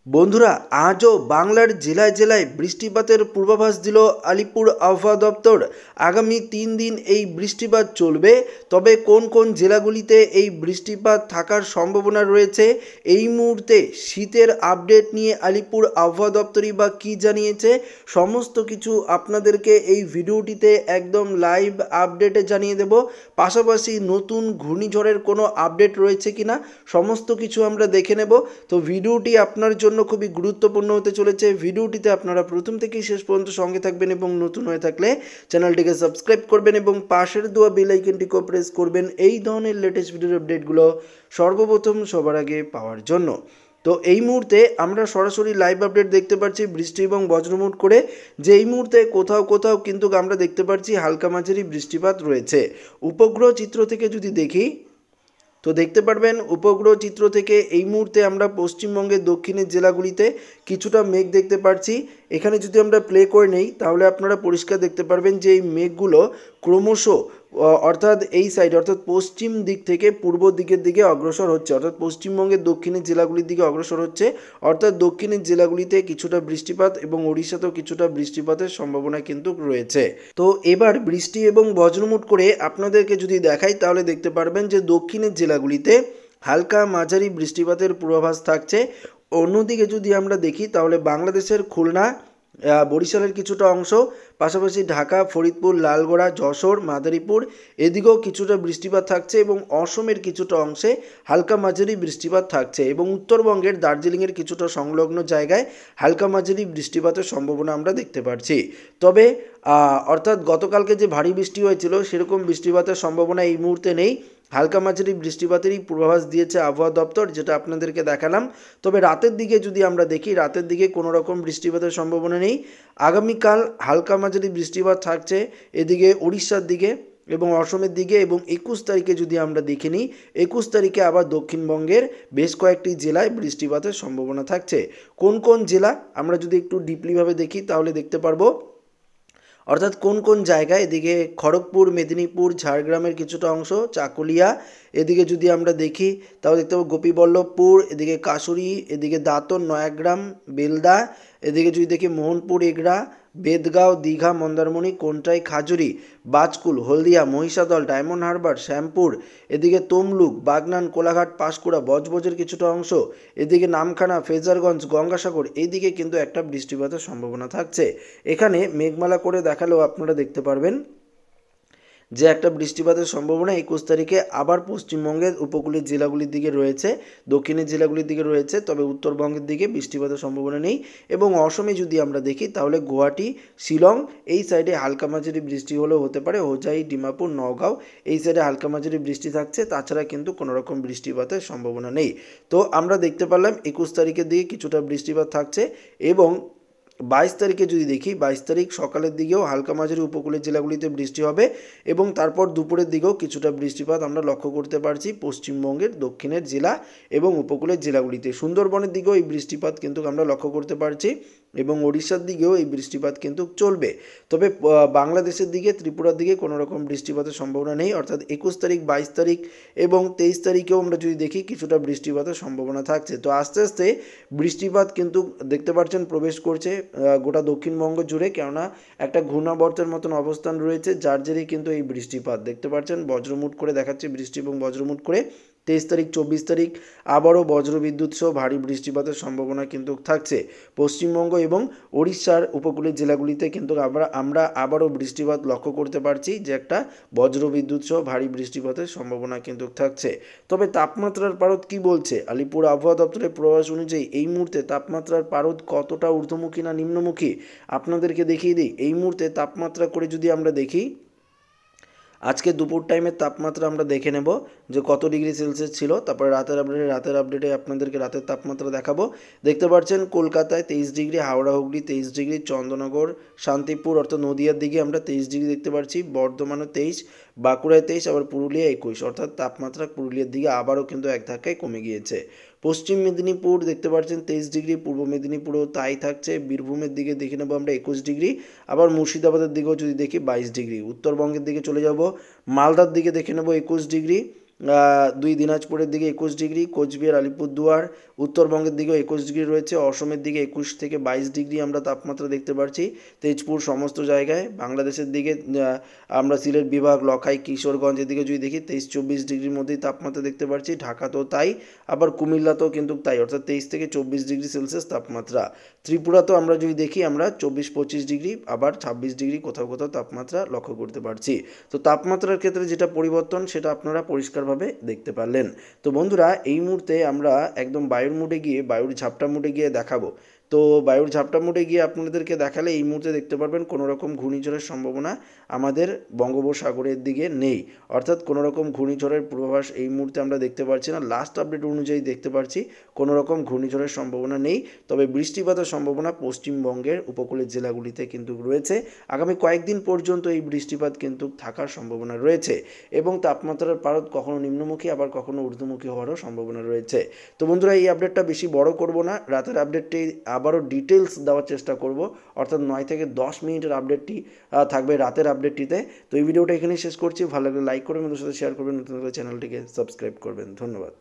বন্ধুরা, আজও বাংলার জেলায় জেলায় বৃষ্টিপাতের পূর্বাভাস দিল আলিপুর আবহাওয়া দপ্তর। আগামী 3 দিন এই বৃষ্টিপাত চলবে। তবে কোন কোন জেলাগুলিতে এই বৃষ্টিপাত থাকার সম্ভাবনা রয়েছে, এই মুহূর্তে শীতের আপডেট নিয়ে আলিপুর আবহাওয়া দপ্তরই বা কী জানিয়েছে, সমস্ত কিছু আপনাদেরকে এই ভিডিওটিতে একদম লাইভ আপডেটে জানিয়ে দেব। পাশাপাশি নতুন ঘূর্ণিঝড়ের কোনো আপডেট রয়েছে কিনা সমস্ত কিছু আমরা দেখে নেব। তো ভিডিওটি আপনার জন্য খুবই গুরুত্বপূর্ণ হতে চলেছে। ভিডিওটিতে আপনারা প্রথম থেকেই শেষ পর্যন্ত সঙ্গে থাকবেন এবং নতুন হয়ে থাকলে চ্যানেলটিকে সাবস্ক্রাইব করবেন এবং পাশের দেওয়া বেল আইকনটিকেও প্রেস করবেন এই ধরনের লেটেস্ট ভিডিওর আপডেটগুলো সর্বপ্রথম সবার আগে পাওয়ার জন্য। তো এই মুহূর্তে আমরা সরাসরি লাইভ আপডেট দেখতে পাচ্ছি বৃষ্টি এবং বজ্রমুট করে, যে এই মুহূর্তে কোথাও কোথাও কিন্তু আমরা দেখতে পাচ্ছি হালকা মাঝারি বৃষ্টিপাত রয়েছে। উপগ্রহ চিত্র থেকে যদি দেখি তো দেখতে পারবেন উপগ্রহ চিত্র থেকে এই মুহূর্তে আমরা পশ্চিমবঙ্গের দক্ষিণের জেলাগুলিতে কিছুটা মেঘ দেখতে পাচ্ছি। এখানে যদি আমরা প্লে করে নেই তাহলে আপনারা পরিষ্কার দেখতে পারবেন যে এই মেঘগুলো ক্রমশ অর্থাৎ এই সাইড অর্থাৎ পশ্চিম দিক থেকে পূর্ব দিকের দিকে অগ্রসর হচ্ছে, অর্থাৎ পশ্চিমবঙ্গের দক্ষিণের জেলাগুলির দিকে অগ্রসর হচ্ছে। অর্থাৎ দক্ষিণের জেলাগুলিতে কিছুটা বৃষ্টিপাত এবং ওড়িশাতেও কিছুটা বৃষ্টিপাতের সম্ভাবনা কিন্তু রয়েছে। তো এবার বৃষ্টি এবং বজ্রমুট করে আপনাদেরকে যদি দেখাই তাহলে দেখতে পারবেন যে দক্ষিণের জেলাগুলিতে হালকা মাঝারি বৃষ্টিপাতের পূর্বাভাস থাকছে। অন্যদিকে যদি আমরা দেখি তাহলে বাংলাদেশের খুলনা, বরিশালের কিছুটা অংশ, পাশাপাশি ঢাকা, ফরিদপুর, লালগড়া, যশোর, মাদারীপুর এদিকেও কিছুটা বৃষ্টিপাত থাকছে এবং অসমের কিছুটা অংশে হালকা মাঝারি বৃষ্টিপাত থাকছে এবং উত্তরবঙ্গের দার্জিলিংয়ের কিছুটা সংলগ্ন জায়গায় হালকা মাঝারি বৃষ্টিপাতের সম্ভাবনা আমরা দেখতে পাচ্ছি। তবে অর্থাৎ গতকালকে যে ভারী বৃষ্টি হয়েছিল সেরকম বৃষ্টিপাতের সম্ভাবনা এই মুহূর্তে নেই। হালকা মাঝারি বৃষ্টিপাতেরই পূর্বাভাস দিয়েছে আবহাওয়া দপ্তর, যেটা আপনাদেরকে দেখালাম। তবে রাতের দিকে যদি আমরা দেখি, রাতের দিকে কোনো রকম বৃষ্টিপাতের সম্ভাবনা নেই। আগামীকাল হালকা মাঝারি বৃষ্টিপাত থাকছে এদিকে উড়িষ্যার দিকে এবং অসমের দিকে, এবং 21 তারিখে যদি আমরা দেখে নিই 21 তারিখে আবার দক্ষিণবঙ্গের বেশ কয়েকটি জেলায় বৃষ্টিপাতের সম্ভাবনা থাকছে। কোন কোন জেলা আমরা যদি একটু ডিপলিভাবে দেখি তাহলে দেখতে পারবো, অর্থাৎ কোন কোন জায়গায়, এদিকে খড়গপুর, মেদিনীপুর, ঝাড়গ্রামের কিছুটা অংশ, চাকুলিয়া, এদিকে যদি আমরা দেখি তাহলে দেখতে পাবো গোপীবল্লভপুর, এদিকে কাশুরি, এদিকে দাঁতন, নয়াগ্রাম, বেলদা, এদিকে যদি দেখি মোহনপুর, এগড়া, বেদগাঁও, দীঘা, মন্দারমণি, কোন্টাই, খাজুরি, বাজকুল, হলদিয়া, মহিষাদল, ডায়মন্ড হারবার, শ্যামপুর, এদিকে তমলুক, বাগনান, কোলাঘাট, পাঁশকুড়া, বজবজের কিছুটা অংশ, এদিকে নামখানা, ফেজারগঞ্জ, গঙ্গাসাগর এইদিকে কিন্তু একটা বৃষ্টিপাতের সম্ভাবনা থাকছে। এখানে মেঘমালা করে দেখালেও আপনারা দেখতে পারবেন যে একটা বৃষ্টিপাতের সম্ভাবনা 21 তারিখে আবার পশ্চিমবঙ্গের উপকূলের জেলাগুলির দিকে রয়েছে, দক্ষিণের জেলাগুলির দিকে রয়েছে, তবে উত্তরবঙ্গের দিকে বৃষ্টিপাতের সম্ভাবনা নেই। এবং অসমে যদি আমরা দেখি তাহলে গুয়াহাটি, শিলং এই সাইডে হালকা মাঝারি বৃষ্টি হলেও হতে পারে, হোজাই, ডিমাপুর, নওগাঁও এই সাইডে হালকা মাঝারি বৃষ্টি থাকছে, তাছাড়া কিন্তু কোনো রকম বৃষ্টিপাতের সম্ভাবনা নেই। তো আমরা দেখতে পারলাম 21 তারিখের দিকে কিছুটা বৃষ্টিপাত থাকছে এবং 22 তারিখে যদি দেখি 22 তারিখ সকালের দিকেও হালকা মাঝারি উপকূলের জেলাগুলিতে বৃষ্টি হবে এবং তারপর দুপুরের দিকেও কিছুটা বৃষ্টিপাত আমরা লক্ষ্য করতে পারছি পশ্চিমবঙ্গের দক্ষিণের জেলা এবং উপকূলের জেলাগুলিতে। সুন্দরবনের দিকেও এই বৃষ্টিপাত কিন্তু আমরা লক্ষ্য করতে পারছি এবং ওড়িশার দিকেও এই বৃষ্টিপাত কিন্তু চলবে। তবে বাংলাদেশের দিকে, ত্রিপুরার দিকে কোনো রকম বৃষ্টিপাতের সম্ভাবনা নেই। অর্থাৎ 21 তারিখ, 22 তারিখ এবং 23 তারিখেও আমরা যদি দেখি কিছুটা বৃষ্টিপাতের সম্ভাবনা থাকছে। তো আস্তে আস্তে বৃষ্টিপাত কিন্তু দেখতে পাচ্ছেন প্রবেশ করছে গোটা দক্ষিণবঙ্গ জুড়ে, কেননা একটা ঘূর্ণাবর্তের মতন অবস্থান রয়েছে, যার জেরেই কিন্তু এই বৃষ্টিপাত দেখতে পাচ্ছেন। বজ্রমুট করে দেখাচ্ছে বৃষ্টি এবং বজ্রমুট করে 23 তারিখ, 24 তারিখ আবারও বজ্রবিদ্যুৎ সহ ভারী বৃষ্টিপাতের সম্ভাবনা কিন্তু থাকছে পশ্চিমবঙ্গ এবং ওড়িশার উপকূলের জেলাগুলিতে। কিন্তু আমরা আবারও বৃষ্টিপাত লক্ষ্য করতে পারছি, যে একটা বজ্রবিদ্যুৎ সহ ভারী বৃষ্টিপাতের সম্ভাবনা কিন্তু থাকছে। তবে তাপমাত্রার পারদ কি বলছে, আলিপুর আবহাওয়া দপ্তরের পূর্বাভাস অনুযায়ী এই মুহূর্তে তাপমাত্রার পারদ কতটা ঊর্ধ্বমুখী না নিম্নমুখী আপনাদেরকে দেখিয়ে দিই। এই মুহূর্তে তাপমাত্রা করে যদি আমরা দেখি, আজকে দুপুর টাইমের তাপমাত্রা আমরা দেখে নেব যে কত ডিগ্রি সেলসিয়াস ছিল, তারপরে রাতের আপডেটে আপনাদেরকে রাতের তাপমাত্রা দেখাবো। দেখতে পাচ্ছেন কলকাতায় 23 ডিগ্রি, হাওড়া হুগলি 23 ডিগ্রি, চন্দ্রনগর, শান্তিপুর অর্থাৎ নদিয়ার দিকে আমরা 23 ডিগ্রি দেখতে পাচ্ছি, বর্ধমানে 23, বাঁকুড়ায় 23, আবার পুরুলিয়া 21, অর্থাৎ তাপমাত্রা পুরুলিয়ার দিকে আবারও কিন্তু এক ধাক্কায় কমে গিয়েছে। পশ্চিম মেদিনীপুর দেখতে পাচ্ছেন 23 ডিগ্রি, পূর্ব মেদিনীপুরেও তাই থাকছে, বীরভূমের দিকে দেখে নেবো আমরা 21 ডিগ্রি, আবার মুর্শিদাবাদের দিকেও যদি দেখি 22 ডিগ্রি। উত্তরবঙ্গের দিকে চলে যাব, মালদার দিকে দেখে নেব 21 ডিগ্রি, দুই দিনাজপুরের দিকে 21 ডিগ্রি, কোচবিহার আলিপুরদুয়ার উত্তরবঙ্গের দিকেও 21 ডিগ্রি রয়েছে, অসমের দিকে 21 থেকে 22 ডিগ্রি আমরা তাপমাত্রা দেখতে পাচ্ছি। তেজপুর সমস্ত জায়গায়, বাংলাদেশের দিকে আমরা সিলেট বিভাগ, লখাই, কিশোরগঞ্জের দিকে যদি দেখি 23-24 ডিগ্রির মধ্যেই তাপমাত্রা দেখতে পাচ্ছি। ঢাকাতেও তাই, আবার কুমিল্লাতেও কিন্তু তাই, অর্থাৎ 23 থেকে 24 ডিগ্রি সেলসিয়াস তাপমাত্রা। ত্রিপুরাতেও আমরা যদি দেখি আমরা 24-25 ডিগ্রি, আবার 26 ডিগ্রি কোথাও কোথাও তাপমাত্রা লক্ষ্য করতে পারছি। তো তাপমাত্রার ক্ষেত্রে যেটা পরিবর্তন সেটা আপনারা পরিষ্কারভাবে দেখতে পারলেন। তো বন্ধুরা, এই মুহূর্তে আমরা একদম বায়ুর মুডে গিয়ে, বায়ুর ঝাপটা মুডে গিয়ে দেখাবো। তো বায়ুর ঝাপটা মুডে গিয়ে আপনাদেরকে দেখালে এই মুহূর্তে দেখতে পারবেন কোনো রকম ঘূর্ণিঝড়ের সম্ভাবনা আমাদের বঙ্গোপসাগরের দিকে নেই, অর্থাৎ কোনো রকম ঘূর্ণিঝড়ের পূর্বাভাস এই মুহূর্তে আমরা দেখতে পাচ্ছি না। লাস্ট আপডেট অনুযায়ী দেখতে পাচ্ছি কোনো রকম ঘূর্ণিঝড়ের সম্ভাবনা নেই, তবে বৃষ্টিপাতের সম্ভাবনা পশ্চিমবঙ্গের উপকূলের জেলাগুলিতে কিন্তু রয়েছে। আগামী কয়েকদিন পর্যন্ত এই বৃষ্টিপাত কিন্তু থাকার সম্ভাবনা রয়েছে, এবং তাপমাত্রার পারদ কখনো নিম্নমুখী আবার কখনো ঊর্ধ্বমুখী হওয়ারও সম্ভাবনা রয়েছে। তো বন্ধুরা, এই আপডেটটা বেশি বড় করব না, রাতের আপডেটটি আবারও ডিটেলস দেওয়ার চেষ্টা করব, অর্থাৎ 9 থেকে 10 মিনিটের আপডেটটি থাকবে রাতের আপডেটটিতে। তো এই ভিডিওটা এখানেই শেষ করছি। ভালো লাগলে লাইক করবেন, বন্ধুদের সাথে শেয়ার করবেন, নতুন করে চ্যানেলটিকে সাবস্ক্রাইব করবেন। ধন্যবাদ।